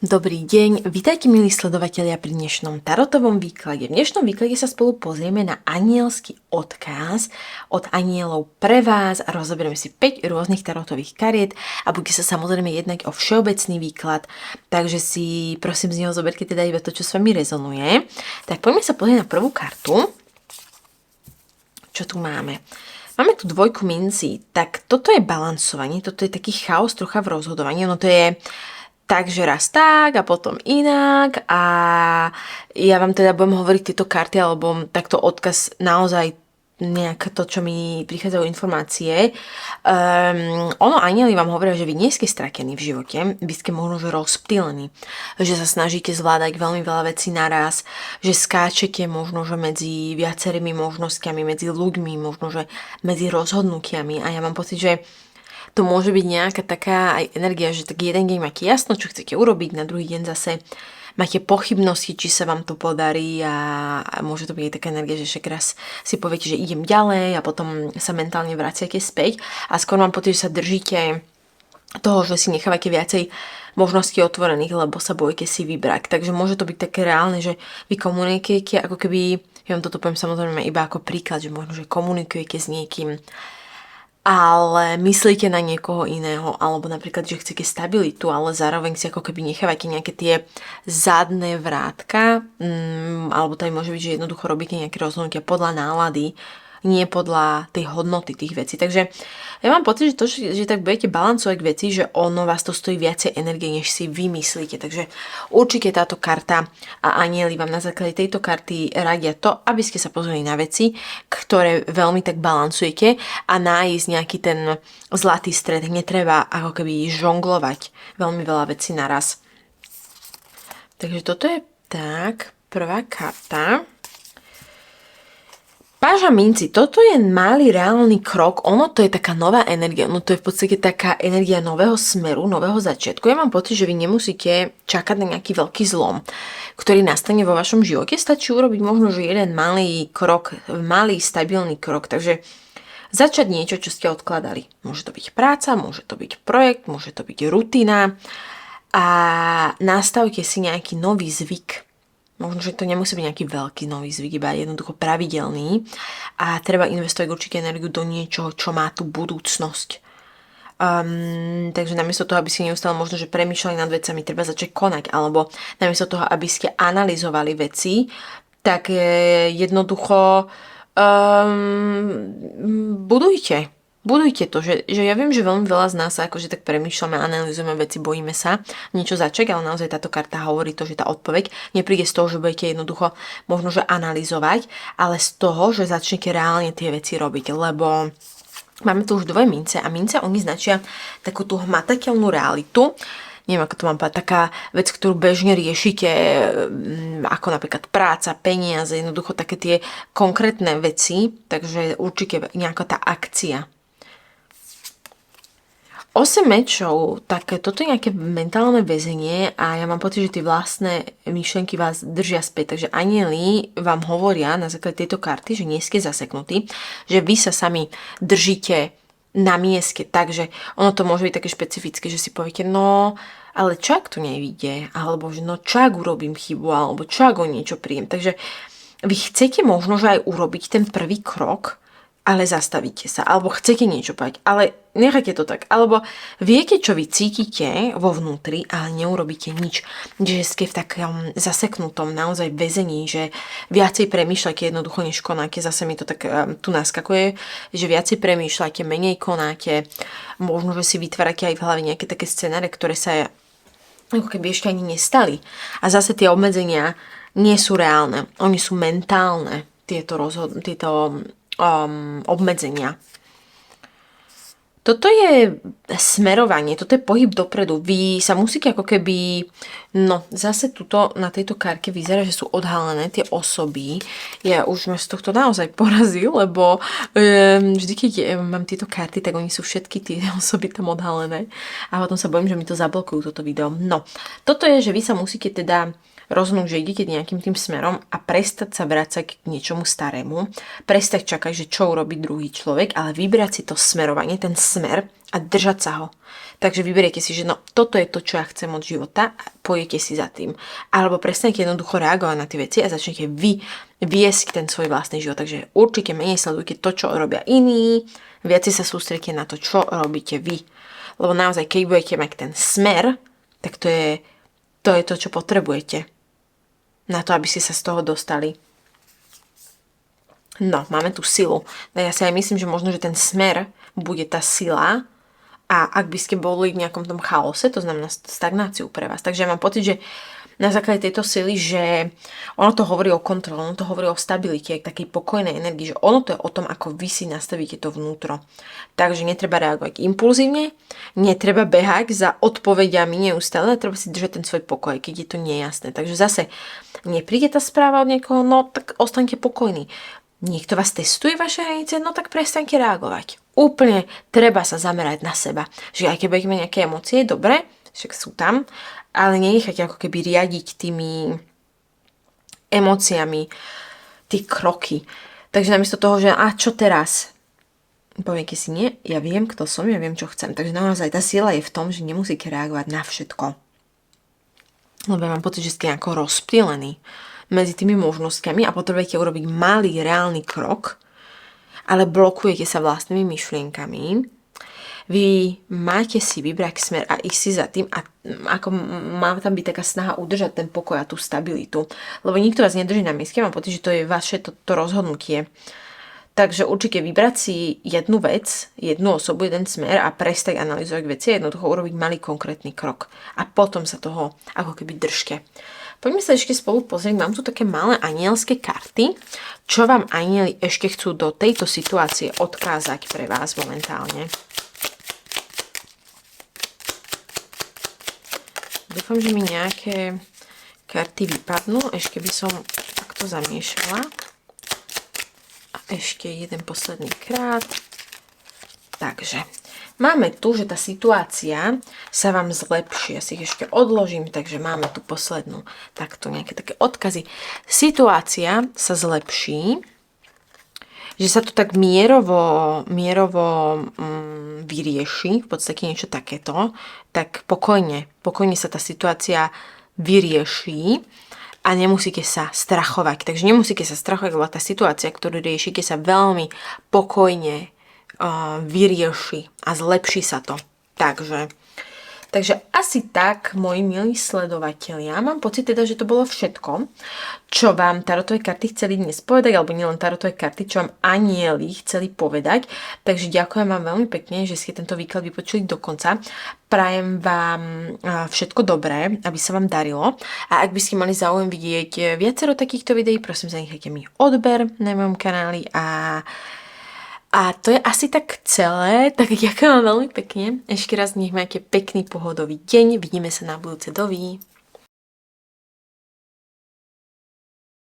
Dobrý deň, vítajte milí sledovatelia pri dnešnom tarotovom výklade. V dnešnom výklade sa spolu pozrieme na anielský odkaz od anielov pre vás a rozoberieme si 5 rôznych tarotových kariet a bude sa samozrejme jednať o všeobecný výklad, takže si prosím z neho zoberte teda iba to, čo s vami rezonuje. Tak poďme sa pozrieť na prvú kartu. Čo tu máme? Máme tu dvojku mincí, tak toto je balansovanie, toto je taký chaos trocha v rozhodovaní, to je takže raz tak a potom inak a ja vám teda budem hovoriť tieto karty alebo takto odkaz naozaj nejak to, čo mi prichádzajú informácie. Ono anieli vám hovoria, že vy nie ste stratení v živote, vy ste možno že rozptýlení, že sa snažíte zvládať veľmi veľa vecí naraz, že skáčete možno že medzi viacerými možnosťami, medzi ľuďmi, možno že medzi rozhodnutiami a ja mám pocit, že to môže byť nejaká taká aj energia, že tak jeden deň máte jasno, čo chcete urobiť, na druhý deň zase máte pochybnosti, či sa vám to podarí a môže to byť aj taká energia, že však raz si poviete, že idem ďalej a potom sa mentálne vraciate späť a skôr mám pocit, že sa držíte toho, že si nechávate viacej možností otvorených, lebo sa bojíte si vybrať. Takže môže to byť také reálne, že vy komunikujete, ako keby, ja vám toto poviem samozrejme iba ako príklad, že možno, že komunikujete s niekým, ale myslíte na niekoho iného, alebo napríklad, že chcete stabilitu, ale zároveň si ako keby nechávate nejaké tie zadné vrátka, alebo to aj môže byť, že jednoducho robíte nejaké rozhodnutia podľa nálady, nie podľa tej hodnoty tých vecí. Takže ja mám pocit, že to, že tak budete balancovať veci, že ono vás to stojí viacej energie, než si vymyslíte. Takže určite táto karta a anieli vám na základe tejto karty radia to, aby ste sa pozreli na veci, ktoré veľmi tak balancujete a nájsť nejaký ten zlatý stred. Netreba ako keby žonglovať veľmi veľa vecí naraz. Takže toto je tak, prvá karta. Páža minci, toto je malý reálny krok, ono to je taká nová energia, ono to je v podstate taká energia nového smeru, nového začiatku. Ja mám pocit, že vy nemusíte čakať na nejaký veľký zlom, ktorý nastane vo vašom živote. Stačí urobiť možno, že jeden malý krok, malý stabilný krok, takže začať niečo, čo ste odkladali. Môže to byť práca, môže to byť projekt, môže to byť rutina a nastavte si nejaký nový zvyk. Možno, že to nemusí byť nejaký veľký nový zvyk, iba jednoducho pravidelný a treba investovať určite energiu do niečoho, čo má tú budúcnosť. Takže namiesto toho, aby ste neustále možno, že premýšľali nad vecami, treba začať konať, alebo namiesto toho, aby ste analyzovali veci, tak jednoducho budujte to, že ja viem, že veľmi veľa z nás sa akože tak premýšľame, analyzujeme veci, bojíme sa niečo začať, ale naozaj táto karta hovorí to, že tá odpoveď nepríde z toho, že budete jednoducho možno, že analyzovať, ale z toho, že začnete reálne tie veci robiť, lebo máme tu už dve mince a mince oni značia takú tú hmatateľnú realitu. Neviem, ako to mám povedať, taká vec, ktorú bežne riešite, ako napríklad práca, peniaze, jednoducho také tie konkrétne veci, takže určite nejaká tá akcia. 8 mečov, tak toto je nejaké mentálne väzenie a ja mám pocit, že tie vlastné myšlenky vás držia späť. Takže anieli vám hovoria na základe tejto karty, že nie ste zaseknutí, že vy sa sami držíte na mieste. Takže ono to môže byť také špecifické, že si poviete, no ale čo ak to nevíde, alebo že no čo ak urobím chybu, alebo čo ak o niečo príjem. Takže vy chcete možno, že aj urobiť ten prvý krok, ale zastavíte sa, alebo chcete niečo povedať, ale nechajte to tak, alebo viete, čo vy cítite vo vnútri, ale neurobíte nič, že ste v takom zaseknutom naozaj väzení, že viacej premýšľate jednoducho, než konáte, zase mi to tak tu naskakuje, že viacej premýšľate, menej konáte, možno, že si vytvárate aj v hlave nejaké také scenáre, ktoré sa ako keby ešte ani nestali. A zase tie obmedzenia nie sú reálne, oni sú mentálne, tieto obmedzenia. Toto je smerovanie, toto je pohyb dopredu. Vy sa musíte ako keby, no zase tuto na tejto karte vyzerá, že sú odhalené tie osoby. Ja už ma z tohto naozaj porazil, lebo vždy, keď mám tieto karty, tak oni sú všetky tie osoby tam odhalené. A potom sa bojím, že mi to zablokujú toto video. No, toto je, že vy sa musíte teda rozhodnúť, že idete nejakým tým smerom a prestať sa vrácať k niečomu starému, prestať čakať, že čo urobí druhý človek, ale vybrať si to smerovanie, ten smer a držať sa ho. Takže vyberiete si, že no, toto je to, čo ja chcem od života a pôjdete si za tým. Alebo prestanete jednoducho reagovať na tie veci a začnete vy viesť ten svoj vlastný život. Takže určite menej sledujte to, čo robia iní, viac sa sústredite na to, čo robíte vy. Lebo naozaj, keď budete mať ten smer, tak to je to, čo potrebujete. Na to, aby ste sa z toho dostali. No, máme tu silu. Ja si aj myslím, že možno, že ten smer bude tá sila a ak by ste boli v nejakom tom chaose, to znamená stagnáciu pre vás. Takže ja mám pocit, že na základe tejto sily, že ono to hovorí o kontrole, ono to hovorí o stabilite, takej pokojnej energii, že ono to je o tom, ako vy si nastavíte to vnútro. Takže netreba reagovať impulzívne, netreba behať za odpovediami neustále, treba si držať ten svoj pokoj, keď je to nejasné. Takže zase nepríde tá správa od niekoho, no tak ostaňte pokojní. Niekto vás testuje vaše hranice, no tak prestaňte reagovať. Úplne treba sa zamerať na seba. Že aj keď budeme nejaké emócie, dobre, však sú tam, ale nenechajte ako keby riadiť tými emóciami tie kroky. Takže namiesto toho, že a čo teraz? Poviete si nie, ja viem, kto som, ja viem, čo chcem. Takže naozaj tá sila je v tom, že nemusíte reagovať na všetko. Lebo ja mám pocit, že ste nejako rozptýlení medzi tými možnosťami a potrebujete urobiť malý, reálny krok, ale blokujete sa vlastnými myšlienkami. Vy máte si vybrať smer a ísť si za tým a ako má tam byť taká snaha udržať ten pokoj a tú stabilitu. Lebo nikto vás nedrží na mieste, mám pocit, že to je vaše to rozhodnutie. Takže určite vybrať si jednu vec, jednu osobu, jeden smer a prestať analyzovať veci a jednoducho urobiť malý konkrétny krok. A potom sa toho ako keby držte. Poďme sa ešte spolu pozrieť, mám tu také malé anielské karty, čo vám anieli ešte chcú do tejto situácie odkázať pre vás momentálne. Dúfam, že mi nejaké karty vypadnú, ešte by som takto zamiešala. A ešte jeden posledný krát. Takže, máme tu, že tá situácia sa vám zlepší. Ja si ich ešte odložím, takže máme tu poslednú. Takto nejaké také odkazy. Situácia sa zlepší, že sa to tak mierovo vyrieši, v podstate niečo takéto, tak pokojne sa tá situácia vyrieši a nemusíte sa strachovať. Takže nemusíte sa strachovať, lebo tá situácia, ktorú riešite, sa veľmi pokojne vyrieši a zlepší sa to. Takže asi tak, moji milí sledovatelia, mám pocit teda, že to bolo všetko, čo vám tarotové karty chceli dnes povedať, alebo nielen tarotové karty, čo vám anieli chceli povedať. Takže ďakujem vám veľmi pekne, že ste tento výklad vypočuli do konca. Prajem vám všetko dobré, aby sa vám darilo. A ak by ste mali záujem vidieť viacero takýchto videí, prosím, zanechajte mi odber na mojom kanáli a to je asi tak celé, tak ďakujem vám veľmi pekne. Ešte raz nech máte pekný pohodový deň. Vidíme sa na budúce. Dovi.